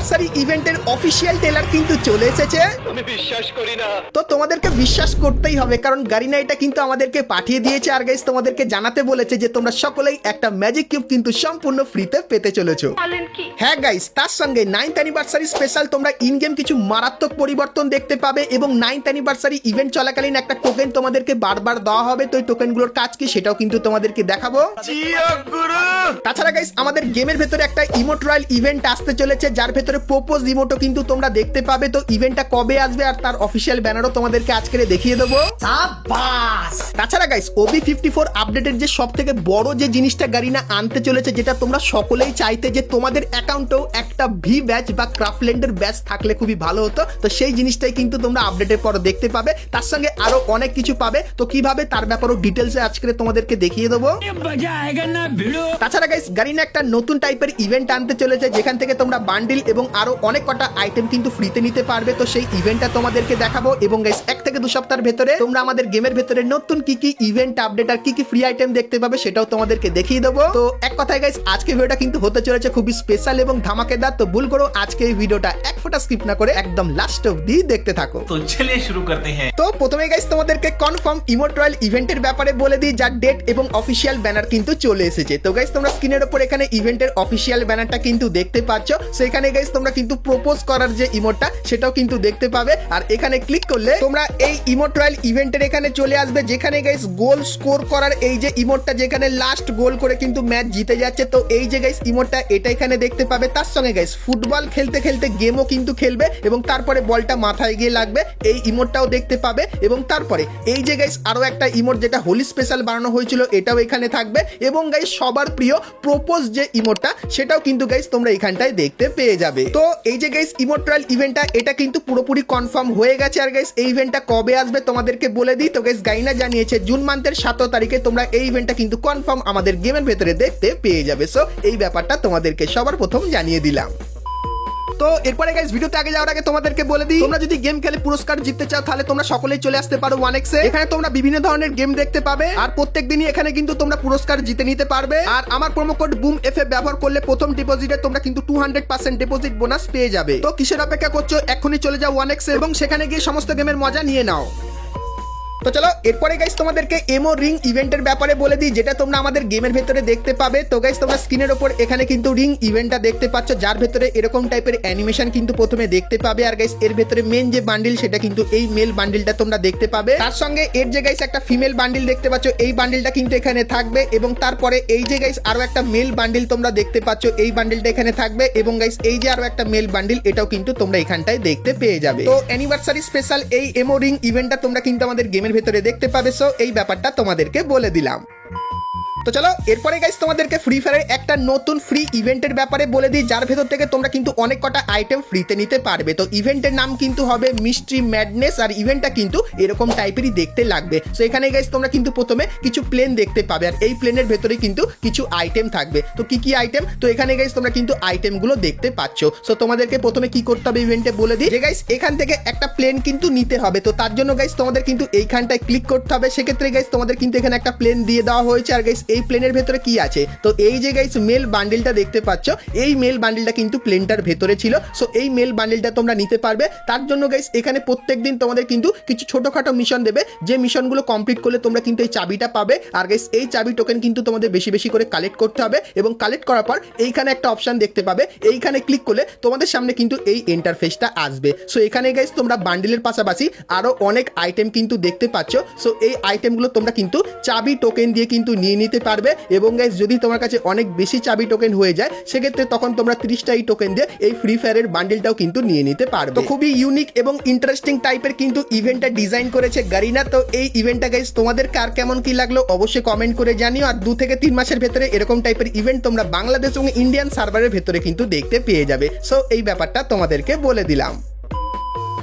Anniversary ইভেন্টের official trailer কিন্তু চলে এসেছে। আমি বিশ্বাস করি না। তো তোমাদেরকে বিশ্বাস করতেই হবে, কারণ গারিনা এটা কিন্তু আমাদেরকে পাঠিয়ে দিয়েছে। আর গাইস তোমাদেরকে জানাতে বলেছে যে তোমরা সকলেই একটা ম্যাজিক কিউব কিন্তু সম্পূর্ণ ফ্রিতে পেতে চলেছো। হ্যাঁ গাইস, তার সঙ্গে 9th অ্যানিভার্সারি স্পেশাল তোমরা ইন গেম কিছু মারাত্মক পরিবর্তন দেখতে পাবে এবং 9th অ্যানিভার্সারি ইভেন্ট চলাকালীন একটা টোকেন তোমাদেরকে বারবার দেওয়া হবে। তো এই টোকেনগুলোর কাজ কি সেটাও কিন্তু তোমাদেরকে দেখাবো। তাছাড়া গাইস আমাদের গেমের ভেতরে একটা ইমোট রয়্যাল ইভেন্ট আসতে চলেছে, যার ভেতরে প্রপোজ ইমোটও কিন্তু তোমরা দেখতে পাবে। তো ইভেন্টটা কবে আসবে আর তার অফিসিয়াল ব্যানারও তোমাদেরকে আজকে দেখিয়ে দেবো। তাছাড়া গাইস OB54 আপডেটের যে সব থেকে বড় যে জিনিসটা গারিনা আনতে চলেছে, যেটা তোমরা সকলেই চাইতে যে তোমাদের অ্যাকাউন্টেও একটা ভি ব্যাচ বা ক্রাফল্যান্ডের ব্যাচ থাকলে খুবই ভালো হতো। তো সেই জিনিসটাই কিন্তু তোমরা আপডেটের পর দেখতে পাবে। তার সঙ্গে আরো অনেক কিছু পাবে। তো কিভাবে তার ব্যাপারেও ডিটেলসে আজকে তোমাদেরকে দেখিয়ে দেবো। তাছাড়া গাইস গারিনা একটা নতুন টাইপের ইভেন্ট আনতে চলেছে, যেখান থেকে তোমরা বান্ডিল এবং আরো অনেক কটা আইটেম কিন্তু ফ্রিতে নিতে পারবে। তো সেই ইভেন্টটা তোমাদেরকে দেখাবো এবং গাইস 1 থেকে 2 সপ্তাহের ভেতরে তোমরা আমাদের গেমের ভেতরে নতুন কি কি ইভেন্ট আপডেট আর কি কি ফ্রি আইটেম দেখতে পাবে সেটাও তোমাদেরকে দেখিয়ে দেবো। তো এক কথায় গাইস আজকে ভিডিওটা কিন্তু হতে চলেছে খুবই স্পেশাল এবং ধামাকেদার। তো ভুল করো আজকে এই ভিডিওটা এক ফোঁটা স্কিপ না করে একদম লাস্ট অবধি দেখতে থাকো। তো চলিয়ে শুরু করতে হ্যাঁ। তো প্রথমে গাইস তোমাদেরকে কনফার্ম ইমোট রয়্যাল ইভেন্টের ব্যাপারে বলে দিই, যার ডেট এবং অফিসিয়াল ব্যানার কিন্তু চলে এসেছে। তো গাইস তোমরা স্ক্রিনের উপর এখানে ইভেন্টের অফিসিয়াল ব্যানারটা কিন্তু দেখতে পাচ্ছ। সেখানে গাইস তোমরা কিন্তু প্রপোজ করার যে ইমোটটা সেটাও কিন্তু দেখতে পাবে। আর এখানে ক্লিক করলে তোমরা এই ইমোট রয়্যাল ইভেন্টের এখানে চলে আসবে, যেখানে গাইস গোল স্কোর করার এই যে ইমোটটা, যেখানে লাস্ট গোল করে কিন্তু ম্যাচ জিতে যাচ্ছে। তো এই যে গাইস ইমোটটা এটা এখানে দেখতে পাবে। তার সঙ্গে গাইস ফুটবল খেলতে খেলতে গেমও কিন্তু খেলবে এবং তারপরে বলটা মাথায় গিয়ে লাগবে, এই ইমোটটাও দেখতে পাবে। এবং তারপরে এই যে গাইস আরো একটা ইমোট যেটা হোলি স্পেশাল বানানো হয়েছিল এটাও এখানে থাকবে। এবং গাইস সবার প্রিয় প্রপোজ যে ইমোটটা সেটাও কিন্তু গাইস তোমরা এখানটায় দেখতে পেয়ে যাবে। তো এই যে গাইস ইমোট রয়্যাল ইভেন্টটা এটা কিন্তু পুরোপুরি কনফার্ম হয়ে গেছে। আর গাইস এই ইভেন্টটা কবে আসবে তোমাদেরকে বলে দিই। তো গাইস গাইনা জানিয়েছে জুন মান্থের 17 তারিখে তোমরা এই ইভেন্টটা কিন্তু কনফার্ম আমাদের গেমের ভেতরে দেখতে পেয়ে যাবে। সো এই ব্যাপারটা তোমাদেরকে সবার প্রথম জানিয়ে দিলাম। তো এরপরে গাইস ভিডিওতে আগে যাওয়ার আগে তোমাদেরকে বলে দিই, তোমরা যদি গেম খেলে পুরস্কার জিততে চাও তাহলে তোমরা সকলেই চলে আসতে পারো 1x এ। এখানে তোমরা বিভিন্ন ধরনের গেম দেখতে পাবে আর প্রত্যেকদিনই এখানে কিন্তু তোমরা পুরস্কার জিতে নিতে পারবে। আর আমার প্রোমো কোড BOOMFF ব্যবহার করলে প্রথম ডিপোজিটে তোমরা কিন্তু 200% ডিপোজিট বোনাস পেয়ে যাবে। তো কিসের অপেক্ষা করছো, এখনই চলে যাও 1x এ এবং সেখানে গিয়ে সমস্ত গেমের মজা নিয়ে নাও। তো চলো এরপরে গাইস তোমাদেরকে এমো রিং ইভেন্টের ব্যাপারে বলে দিই, যেটা তোমরা আমাদের গেমের ভেতরে দেখতে পাবে। তো গাইস তোমরা স্ক্রিনের উপর এখানে কিন্তু রিং ইভেন্টটা দেখতে পাচ্ছ, যার ভেতরে এরকম টাইপের অ্যানিমেশন কিন্তু প্রথমে দেখতে পাবে। আর গাইস এর ভেতরে মেন যে বান্ডিল সেটা কিন্তু এই মেল বান্ডিলটা তোমরা দেখতে পাবে। তার সঙ্গে এর যে গাইস একটা ফিমেল বান্ডিল দেখতে পাচ্ছ, এই বান্ডিলটা কিন্তু এখানে থাকবে। এবং তারপরে এই যে গাইস আরো একটা মেল বান্ডিল তোমরা দেখতে পাচ্ছ, এই বান্ডিলটা এখানে থাকবে। এবং গাইস এই যে আরো একটা মেল বান্ডিল এটাও কিন্তু তোমরা এখানটায় দেখতে পেয়ে যাবে। তো অ্যানিভার্সারি স্পেশাল এই এমো রিং ইভেন্টটা তোমরা কিন্তু আমাদের গেমের ভেতরে দেখতে পাবে। সো এই ব্যাপারটা তোমাদেরকে বলে দিলাম। তো চলো এরপরে গাইস তোমাদেরকে ফ্রি ফায়ারের একটা নতুন ফ্রি ইভেন্টের ব্যাপারে বলে দিই, যার ভেতর থেকে তোমরা কিন্তু অনেক কটা আইটেম ফ্রিতে নিতে পারবে। তো ইভেন্টের নাম কিন্তু হবে মিস্ট্রি ম্যাডনেস আর ইভেন্টটা কিন্তু এরকম টাইপেরই দেখতে লাগবে। সো এখানে গাইস তোমরা কিন্তু প্রথমে কিছু প্লেন দেখতে পাবে আর এই প্লেনের ভেতরে কিন্তু কিছু আইটেম থাকবে। তো কি কি আইটেম, তো এখানে গাইস তোমরা কিন্তু আইটেমগুলো দেখতে পাচ্ছ। সো তোমাদেরকে প্রথমে কি করতে হবে ইভেন্টে বলে দিই, যে গাইস এখান থেকে একটা প্লেন কিন্তু নিতে হবে। তো তার জন্য গাইস তোমাদের কিন্তু এইখানটায় ক্লিক করতে হবে। সেক্ষেত্রে গাইস তোমাদের কিন্তু এখানে একটা প্লেন দিয়ে দেওয়া হয়েছে। আর গাইস এই প্লেনের ভেতরে কি আছে, তো এই যে গাইস মেল বান্ডিলটা দেখতে পাচ্ছ, এই মেল বান্ডিলটা কিন্তু প্লেনটার ভেতরে ছিল। সো এই মেল বান্ডিলটা তোমরা নিতে পারবে। তার জন্য গাইস এখানে প্রত্যেকদিন তোমাদের কিন্তু কিছু ছোটখাটো মিশন দেবে, যে মিশনগুলো কমপ্লিট করলে তোমরা কিন্তু এই চাবিটা পাবে। আর গাইস এই চাবি টোকেন কিন্তু তোমাদের বেশি বেশি করে কালেক্ট করতে হবে এবং কালেক্ট করার পর এইখানে একটা অপশন দেখতে পাবে, এইখানে ক্লিক করলে তোমাদের সামনে কিন্তু এই ইন্টারফেসটা আসবে। সো এখানে গাইস তোমরা বান্ডিলের পাশাপাশি আরো অনেক আইটেম কিন্তু দেখতে পাচ্ছ। সো এই আইটেমগুলো তোমরা কিন্তু চাবি টোকেন দিয়ে কিন্তু নিয়ে নিতে পারবে। এবং গাইস যদি তোমার কাছে অনেক বেশি চাবি টোকেন হয়ে যায় সেক্ষেত্রে তখন তোমরা 30টাই টোকেন দিয়ে এই ফ্রি ফায়ারের বান্ডিলটাও কিন্তু নিয়ে নিতে পারবে। তো খুবই ইউনিক এবং ইন্টারেস্টিং টাইপের কিন্তু ইভেন্টটা ডিজাইন করেছে গারিনা। তো এই ইভেন্টটা গাইস তোমাদের কার কেমন কি লাগলো অবশ্যই কমেন্ট করে জানিও। আর 2 থেকে 3 মাসের ভেতরে এরকম টাইপের ইভেন্ট তোমরা বাংলাদেশ এবং ইন্ডিয়ান সার্ভারের ভেতরে কিন্তু দেখতে পেয়ে যাবে। সো এই ব্যাপারটা তোমাদেরকে বলে দিলাম।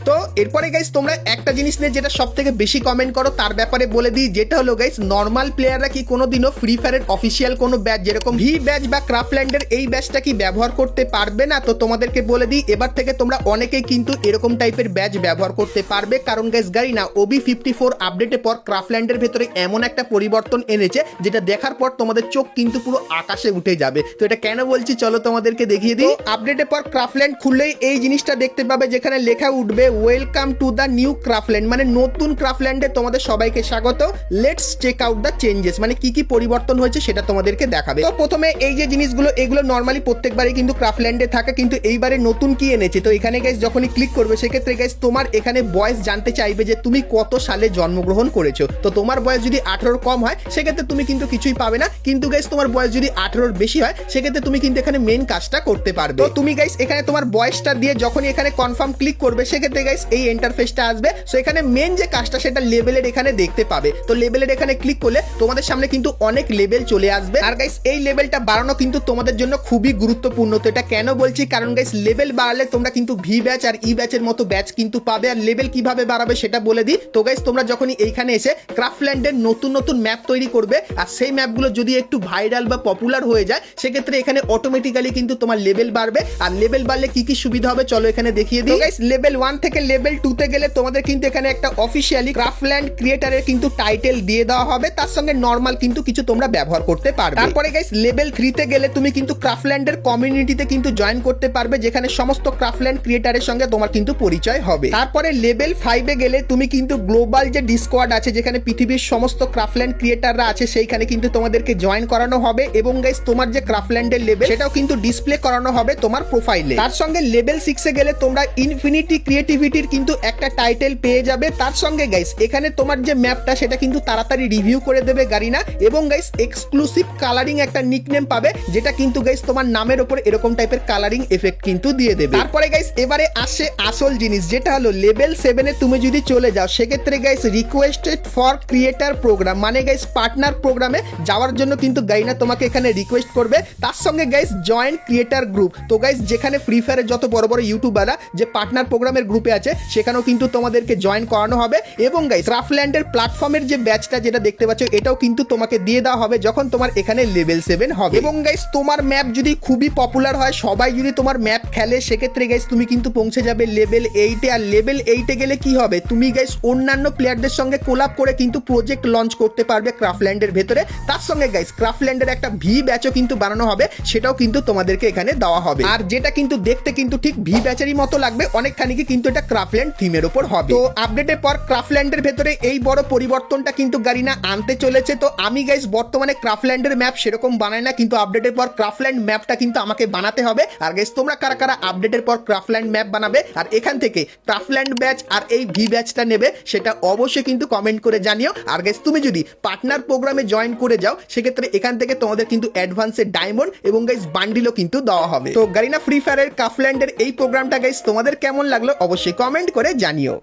তো এরপরে গাইস তোমরা একটা জিনিস নিয়ে যেটা সব থেকে বেশি কমেন্ট করো তার ব্যাপারে বলে দিই, যেটা হলো গাইস নর্মাল প্লেয়াররা কি কোনোদিনও ফ্রি ফায়ারের অফিসিয়াল কোনো ব্যাচ যেরকম ভি ব্যাচ বা ক্রাফল্যান্ডের এই ব্যাচটা কি ব্যবহার করতে পারবে না? তো তোমাদেরকে বলে দিই এবার থেকে তোমরা অনেকেই কিন্তু এরকম টাইপের ব্যাচ ব্যবহার করতে পারবে, কারণ গাইস গারিনা OB54 আপডেটের পর ক্রাফল্যান্ডের ভেতরে এমন একটা পরিবর্তন এনেছে যেটা দেখার পর তোমাদের চোখ কিন্তু পুরো আকাশে উঠে যাবে। তো এটা কেন বলছি চলো তোমাদেরকে দেখিয়ে দিই। আপডেটের পর ক্রাফল্যান্ড খুললেই এই জিনিসটা দেখতে পাবে যেখানে লেখা উঠবে welcome to the new Craftland, মানে নতুন ক্রাফল্যান্ডে তোমাদের সবাইকে স্বাগত, let's check out the changes, মানে কি কি পরিবর্তন হয়েছে সেটা তোমাদেরকে দেখাবে। তো প্রথমে এই যে জিনিসগুলো এগুলো নর্মালি প্রত্যেকবারই কিন্তু ক্রাফল্যান্ডে থাকে, কিন্তু এইবারে নতুন কি এনেছে। তো এখানে গাইস যখনই ক্লিক করবে সেক্ষেত্রে গাইস তোমার এখানে বয়স জানতে চাইবে যে তুমি কত সালে জন্মগ্রহণ করেছো। তো তোমার বয়স যদি 18 কম হয় সেক্ষেত্রে তুমি কিন্তু কিছুই পাবে না, কিন্তু গাইস তোমার বয়স যদি 18 বেশি হয় সেক্ষেত্রে তুমি কিন্তু এখানে মেন কাজটা করতে পারবে। তো তুমি গাইস এখানে তোমার বয়সটা দিয়ে যখনই এখানে কনফার্ম ক্লিক করবে সেক্ষেত্রে গাইস এই ইন্টারফেসটা আসবে। সো এখানে মেন যে কাজটা সেটা লেভেলের এখানে দেখতে পাবে। তো লেভেলের এখানে ক্লিক করলে তোমাদের সামনে কিন্তু অনেক লেভেল চলে আসবে, আর গাইস এই লেভেলটা বাড়ানো কিন্তু তোমাদের জন্য খুবই গুরুত্বপূর্ণ। তো এটা কেন বলছি, কারণ গাইস লেভেল বাড়ালে তোমরা কিন্তু ভি ব্যাচ আর ই ব্যাচের মতো ব্যাচ কিন্তু পাবে। আর লেভেল কিভাবে বাড়াবে সেটা বলে দিই। তো গাইস তোমরা যখনই এইখানে এসে ক্রাফল্যান্ডের নতুন নতুন ম্যাপ তৈরি করবে আর সেই ম্যাপগুলো যদি একটু ভাইরাল বা পপুলার হয়ে যায় সেক্ষেত্রে এখানে অটোমেটিক্যালি কিন্তু তোমার লেভেল বাড়বে। আর লেভেল বাড়লে কি কি সুবিধা হবে চলো এখানে দেখিয়ে দিই। গাইস লেভেল 1 থেকে লেভেল 2 তে গেলে তোমাদের কিন্তু এখানে একটা অফিশিয়ালি ক্রাফল্যান্ড ক্রিয়েটরের কিন্তু টাইটেল দিয়ে দেওয়া হবে, তার সঙ্গে নরমাল কিন্তু কিছু তোমরা ব্যবহার করতে পারবে। তারপরে গাইস লেভেল 3 তে গেলে তুমি কিন্তু ক্রাফল্যান্ডের কমিউনিটিতে কিন্তু জয়েন করতে পারবে, যেখানে সমস্ত ক্রাফল্যান্ড ক্রিয়েটরের সঙ্গে তোমার কিন্তু পরিচয় হবে। তারপরে লেভেল 5 এ গেলে তুমি কিন্তু গ্লোবাল যে ডিসকর্ড আছে যেখানে পৃথিবীর সমস্ত ক্রাফল্যান্ড ক্রিয়েটররা আছে সেইখানে কিন্তু তোমাদেরকে জয়েন করানো হবে, এবং গাইস তোমার যে ক্রাফল্যান্ডের লেভেল সেটাও কিন্তু ডিসপ্লে করানো হবে তোমার প্রোফাইলে। তার সঙ্গে লেভেল 6 এ গেলে তোমরা ইনফিনিটি ক্রিয়েটিভিটির কিন্তু একটা টাইটেল পেয়ে যাবে। তার সঙ্গে গাইস এখানে তোমার যে ম্যাপটা সেটা কিন্তু তাড়াতাড়ি রিভিউ করে দেবে গারিনা, এবং গাইস এক্সক্লুসিভ কালারিং একটা নিকনেম পাবে যেটা কিন্তু গাইস তোমার নামের উপর এরকম টাইপের কালারিং এফেক্ট কিন্তু দিয়ে দেবে। তারপরে গাইস এবারে আসে আসল জিনিস, যেটা হলো লেভেল 7 এ তুমি যদি চলে যাও সেক্ষেত্রে guys requested for creator program, মানে গাইস পার্টনার প্রোগ্রামে যাওয়ার জন্য কিন্তু গাইনা তোমাকে এখানে রিকোয়েস্ট করবে। তার সঙ্গে গাইস জয়েন ক্রিয়েটর গ্রুপ। তো গাইস যেখানে ফ্রি ফায়ারের যত বড় বড় ইউটিউবাররা যে পার্টনার প্রোগ্রামের গ্রুপে আছে সেখানেও কিন্তু তোমাদেরকে জয়েন করানো হবে, এবং গাইস ক্রাফল্যান্ডের প্ল্যাটফর্মের যে ব্যাচটা যেটা দেখতে পাচ্ছ এটাও কিন্তু তোমাকে দিয়ে দেওয়া হবে যখন তোমার এখানে লেভেল 7 হবে। এবং গাইস তোমার ম্যাপ যদি খুবই পপুলার হয়, সবাই যদি তোমার ম্যাপ খেলে, সেক্ষেত্রে গাইস তুমি কিন্তু পৌঁছে যাবে লেভেল 8 এ। আর লেভেল 8 এ গেলে কি হবে, তুমি গাইস অন্যান্য প্লেয়ারদের সঙ্গে কোলাব করে কিন্তু প্রজেক্ট লঞ্চ করতে পারবে ক্রাফল্যান্ডের ভেতরে। তার সঙ্গে গাইস ক্রাফল্যান্ডের একটা ভি ব্যাচও কিন্তু বানানো হবে, সেটাও কিন্তু তোমাদেরকে এখানে দেওয়া হবে, আর যেটা কিন্তু দেখতে কিন্তু ঠিক ভি ব্যাচেরই মতো লাগবে অনেকখানি, কিন্তু এটা ক্রাফল্যান্ড থিমের উপর হবে। তো আপডেটের পর ক্রাফল্যান্ডের ভেতরে এই বড় পরিবর্তনটা কিন্তু গারিনা আনতে চলেছে। তো আমি গাইস বর্তমানে ক্রাফল্যান্ডের ম্যাপ সেরকম বানাই না, কিন্তু আপডেটের পর ক্রাফল্যান্ড ম্যাপটা কিন্তু আমাকে বানাতে হবে। আর গাইস তোমরা কারা কারা আপডেটের পর ক্রাফল্যান্ড ম্যাপ বানাবে আর এখান থেকে ক্রাফল্যান্ড ব্যাচ আর এই ভি ব্যাচটা নেবে সেটা অবশ্যই কিন্তু কমেন্ট করে জানিও। আর গাইস তুমি যদি পার্টনার প্রোগ্রামে জয়েন করে যাও সেক্ষেত্রে এখান থেকে তোমাদের কিন্তু অ্যাডভান্সে ডায়মন্ড এবং গাইস বান্ডিলও কিন্তু দেওয়া হবে। তো গারিনা ফ্রি ফায়ারের ক্রাফল্যান্ডের এই প্রোগ্রামটা গাইস তোমাদের কেমন লাগলো অবশ্যই কমেন্ট করে জানিও।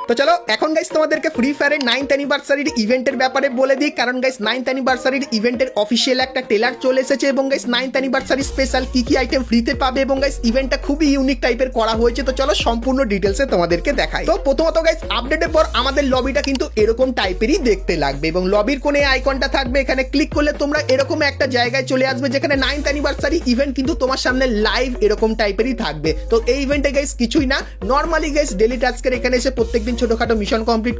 তো চলো এখন গাইস তোমাদেরকে ফ্রি ফায়ারের 9th অ্যানিভার্সারির ইভেন্টের ব্যাপারে বলে দিই, কারণ গাইস 9th অ্যানিভার্সারির ইভেন্টের অফিসিয়াল একটা ট্রেলার চলে এসেছে, এবং গাইস 9th অ্যানিভার্সারি স্পেশাল কি কি আইটেম ফ্রিতে পাবে, এবং গাইস ইভেন্টটা খুবই ইউনিক টাইপের করা হয়েছে। তো চলো সম্পূর্ণ ডিটেলসে তোমাদেরকে দেখাই। তো প্রথমত গাইস আপডেটের পর আমাদের লবিটা কিন্তু এরকম টাইপেরই দেখতে লাগবে, এবং লবির কোণে আইকনটা থাকবে, এখানে ক্লিক করলে তোমরা এরকম একটা জায়গায় চলে আসবে যেখানে 9th অ্যানিভার্সারি ইভেন্ট কিন্তু তোমার সামনে লাইভ এরকম টাইপেরই থাকবে। তো এই ইভেন্টে গাইস কিছুই না, নর্মালি গাইস ডেলি টাস্কের এখানে এসে প্রত্যেকদিন ছোটখাটো মিশন কমপ্লিট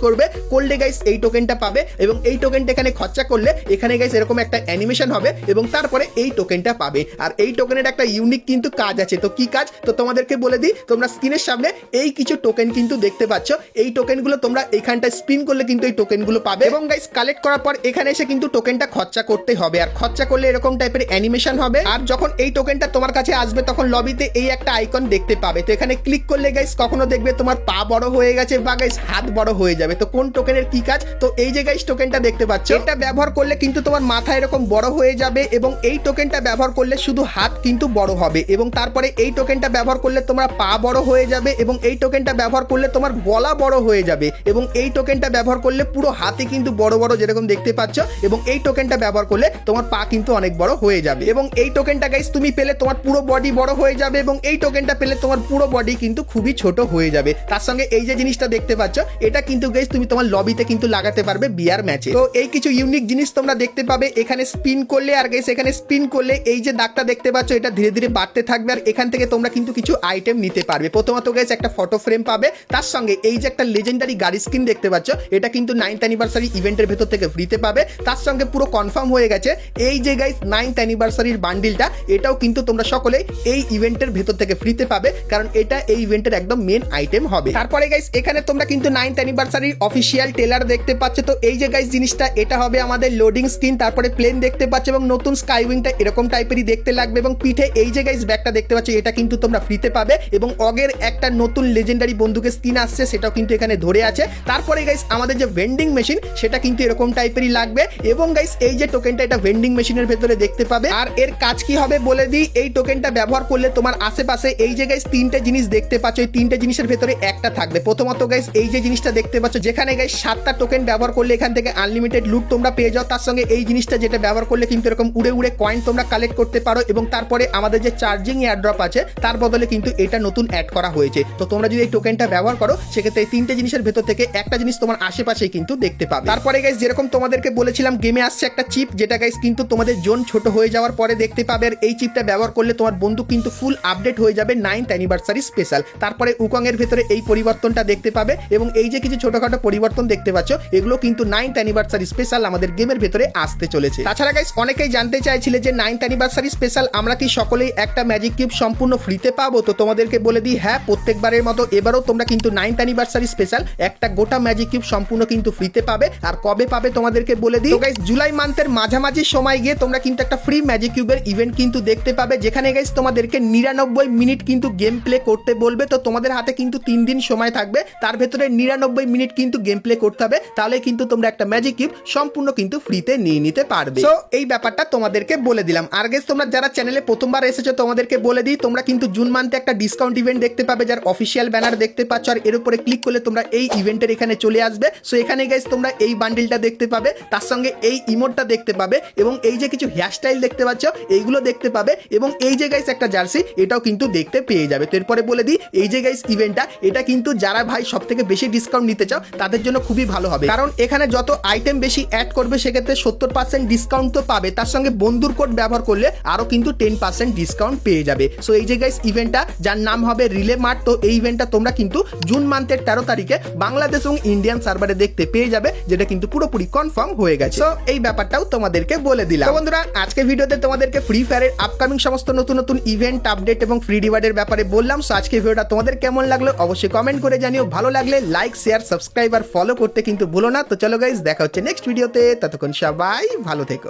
করলে গাইস এই টোকেনটা পাবে, এবং এই টোকেনটা এখানে খরচা করলে এখানে গাইস এরকম একটা অ্যানিমেশন হবে এবং তারপরে এই টোকেনটা পাবে। আর এই টোকেনের একটা ইউনিক কিন্তু কাজ আছে। তো কি কাজ তো তোমাদেরকে বলে দিই, তোমরা স্ক্রিনের সামনে এই কিছু টোকেন কিন্তু দেখতে পাচ্ছ, এই টোকেনগুলো তোমরা এখানটা স্পিন করলে কিন্তু এই টোকেনগুলো পাবে, এবং গাইস কালেক্ট করার পর এখানে এসে কিন্তু টোকেনটা খরচা করতে হবে, আর খরচা করলে এরকম টাইপের অ্যানিমেশন হবে। আর যখন এই টোকেনটা তোমার কাছে আসবে তখন লবিতে এই একটা আইকন দেখতে পাবে। তো এখানে ক্লিক করলে গাইস কখনো দেখবে তোমার পা বড় হয়ে গেছে, বা গাইস গাইস হাত বড় হয়ে যাবে। তো কোন টোকেনের কি কাজ, তো এই যে গাইস টোকেনটা দেখতে পাচ্ছ, এটা ব্যবহার করলে কিন্তু তোমার মাথা এরকম বড় হয়ে যাবে এবং এই টোকেনটা ব্যবহার করলে শুধু হাত কিন্তু বড় হবে এবং তারপরে এই টোকেনটা ব্যবহার করলে তোমার পা বড় হয়ে যাবে এবং এই টোকেনটা ব্যবহার করলে তোমার গলা বড় হয়ে যাবে এবং এই টোকেনটা ব্যবহার করলে পুরো হাতে কিন্তু বড় বড় যেরকম দেখতে পাচ্ছ এবং এই টোকেনটা ব্যবহার করলে তোমার পা কিন্তু অনেক বড় হয়ে যাবে এবং এই টোকেনটা গাইস তুমি পেলে তোমার পুরো বডি বড় হয়ে যাবে এবং এই টোকেনটা পেলে তোমার পুরো বডি কিন্তু খুবই ছোট হয়ে যাবে। তার সঙ্গে এই যে জিনিসটা দেখতে পাচ্ছ এটা কিন্তু গাইস তুমি তোমার লবিতে কিন্তু লাগাতে পারবে বিয়ার ম্যাচে। তো এই কিছু ইউনিক জিনিস তোমরা দেখতে পাবে এখানে স্পিন করলে, আর গাইস এখানে স্পিন করলে এই যে দাগটা দেখতে পাচ্ছ এটা ধীরে ধীরে বাড়তে থাকবে আর এখান থেকে তোমরা কিন্তু কিছু আইটেম নিতে পারবে। প্রথমত গাইস একটা ফটো ফ্রেম পাবে, তার সঙ্গে এই যে একটা লেজেন্ডারি গাড়ি স্কিন দেখতে পাচ্ছ এটা কিন্তু 9th অ্যানিভার্সারি ইভেন্টের ভেতর থেকে ফ্রিতে পাবে। তার সঙ্গে পুরো কনফার্ম হয়ে গেছে এই যে গাইস 9th অ্যানিভার্সারির বান্ডিলটা এটাও কিন্তু তোমরা সকলেই এই ইভেন্টের ভেতর থেকে ফ্রিতে পাবে, কারণ এটা এই ইভেন্টের একদম মেন আইটেম হবে। তারপরে গাইস এখানে তোমরা কিন্তু 9th অ্যানিভার্সারির অফিসিয়াল ট্রেলার দেখতে পাচ্ছ। তো এই যে গাইস জিনিসটা এটা হবে আমাদের লোডিং স্ক্রিন, তারপরে প্লেন দেখতে পাচ্ছ এবং নতুন স্কাইউইংটা এরকম টাইপেরই দেখতে লাগবে এবং পিঠে এই যে গাইস ব্যাগটা দেখতে পাচ্ছ এটা কিন্তু তোমরা ফ্রিতে পাবে এবং অগের একটা নতুন লেজেন্ডারি বন্দুকের স্কিন আসছে সেটাও কিন্তু এখানে ধরে আছে। তারপরে গাইস আমাদের যে ভেন্ডিং মেশিন সেটা কিন্তু এরকম টাইপেরই লাগবে এবং গাইস এই যে টোকেনটা এটা ভেন্ডিং মেশিনের ভেতরে দেখতে পাবে। আর এর কাজ কি হবে বলে দিই, এই টোকেনটা ব্যবহার করলে তোমার আশেপাশে এই যে গাইস তিনটে জিনিস দেখতে পাচ্ছ, এই তিনটে জিনিসের ভেতরে একটা থাকবে। প্রথমত গাইস এই যে জিনিসটা দেখতে পাচ্ছ যেখানে গাইস 7টা টোকেন ব্যবহার করলে এখান থেকে আনলিমিটেড লুট তোমরা পেয়ে যাও। তার সঙ্গে এই জিনিসটা যেটা ব্যবহার করলে কিন্তু এরকম উড়ে উড়ে কয়েন তোমরা কালেক্ট করতে পারো এবং তারপরে আমাদের যে চার্জিং এয়ারড্রপ আছে তার বদলে কিন্তু এটা নতুন অ্যাড করা হয়েছে। তো তোমরা যদি এই টোকেনটা ব্যবহার করো সেক্ষেত্রে এই তিনটে জিনিসের ভেতর থেকে একটা জিনিস তোমার আশেপাশে কিন্তু দেখতে পাবে। তারপরে গাইস যেরকম তোমাদেরকে বলেছিলাম গেমে আসছে একটা চিপ যেটা গাইস কিন্তু তোমাদের জোন ছোট হয়ে যাওয়ার পরে দেখতে পাবে আর এই চিপটা ব্যবহার করলে তোমার বন্দুক কিন্তু ফুল আপডেট হয়ে যাবে 9th অ্যানিভার্সারি স্পেশাল। তারপরে উকং এর ভেতরে এই পরিবর্তনটা দেখতে পাবে এবং এই যে কিছু ছোটখাটো পরিবর্তন দেখতে পাচ্ছ এগুলো কিন্তু 9th অ্যানিভার্সারি স্পেশাল আমাদের গেমের ভেতরে আসতে চলেছে। তাছাড়া গাইস অনেকেই জানতে চাইছিলে যে 9th অ্যানিভার্সারি স্পেশাল আমরা কি সকলেই একটা ম্যাজিক কিউব সম্পূর্ণ ফ্রিতে পাবো, তো তোমাদেরকে বলে দিই হ্যাঁ, প্রত্যেকবারের মতো এবারও তোমরা কিন্তু 9th অ্যানিভার্সারি স্পেশাল একটা গোটা ম্যাজিক কিউব সম্পূর্ণ কিন্তু ফ্রিতে পাবে। আর কবে পাবে তোমাদেরকে বলে দিই, তো গাইস জুলাই মান্থের মাঝামাঝি সময় গিয়ে তোমরা কিন্তু একটা ফ্রি ম্যাজিক কিউবের ইভেন্ট কিন্তু দেখতে পাবে যেখানে গাইস তোমাদেরকে 99 মিনিট কিন্তু গেম প্লে করতে বলবে। তো তোমাদের হাতে কিন্তু 3 দিন সময় থাকবে, তার ভেতরে 99 মিনিট কিন্তু গেম প্লে করতে হবে, তাহলে কিন্তু তোমরা একটা ম্যাজিক কিউব সম্পূর্ণ কিন্তু ফ্রিতে নিয়ে নিতে পারবে। সো এই ব্যাপারটা তোমাদেরকে বলে দিলাম। আর গাইস তোমরা যারা চ্যানেলে প্রথমবার এসেছো তোমাদেরকে বলে দিই তোমরা কিন্তু জুন মান্থে একটা ডিসকাউন্ট ইভেন্ট দেখতে পাবে যার অফিসিয়াল ব্যানার দেখতে পাচ্ছ আর এর উপরে ক্লিক করলে তোমরা এই ইভেন্টের এখানে চলে আসবে। সো এখানে গাইস তোমরা এই বান্ডিলটা দেখতে পাবে, তার সঙ্গে এই ইমোটটা দেখতে পাবে এবং এই যে কিছু হেয়ারস্টাইল দেখতে পাচ্ছ এইগুলো দেখতে পাবে এবং এই যে গাইস একটা জার্সি এটাও কিন্তু দেখতে পেয়ে যাবে। তো এরপরে বলে দিই এই যে গাইস ইভেন্টটা এটা কিন্তু যারা ভাই সব থেকে বেশি ডিসকাউন্ট নিতে চাও তাদের জন্য খুবই ভালো হবে, কারণ এখানে যত আইটেম বেশি অ্যাড করবে সেক্ষেত্রে 70% ডিসকাউন্ট তো পাবে, তার সঙ্গে বন্ধুর কোড ব্যবহার করলে আরো কিন্তু 10% ডিসকাউন্ট পেয়ে যাবে। সো এই যে গাইস ইভেন্টটা যার নাম হবে রিলে মার্ট, তো এই ইভেন্টটা তোমরা কিন্তু জুন মান্থের 13 তারিখে বাংলাদেশ এবং ইন্ডিয়ান সার্ভারে দেখতে পেয়ে যাবে, যেটা কিন্তু পুরোপুরি কনফার্ম হয়ে গেছে। সো এই ব্যাপারটাও তোমাদেরকে বলে দিলাম। তো বন্ধুরা আজকে ভিডিওতে তোমাদেরকে ফ্রি ফায়ারের আপকামিং সমস্ত নতুন নতুন ইভেন্ট আপডেট এবং ফ্রি রিওয়ার্ডের ব্যাপারে বললাম। সো আজকে ভিডিওটা তোমাদের কেমন লাগলো অবশ্যই কমেন্ট করে জানিও। ভালো লাগলে লাইক শেয়ার সাবস্ক্রাইব আর ফলো করতে কিন্তু ভুলো না। তো চলো গাইস দেখা হচ্ছে নেক্সট ভিডিওতে, ততক্ষণ সবাই ভালো থেকো।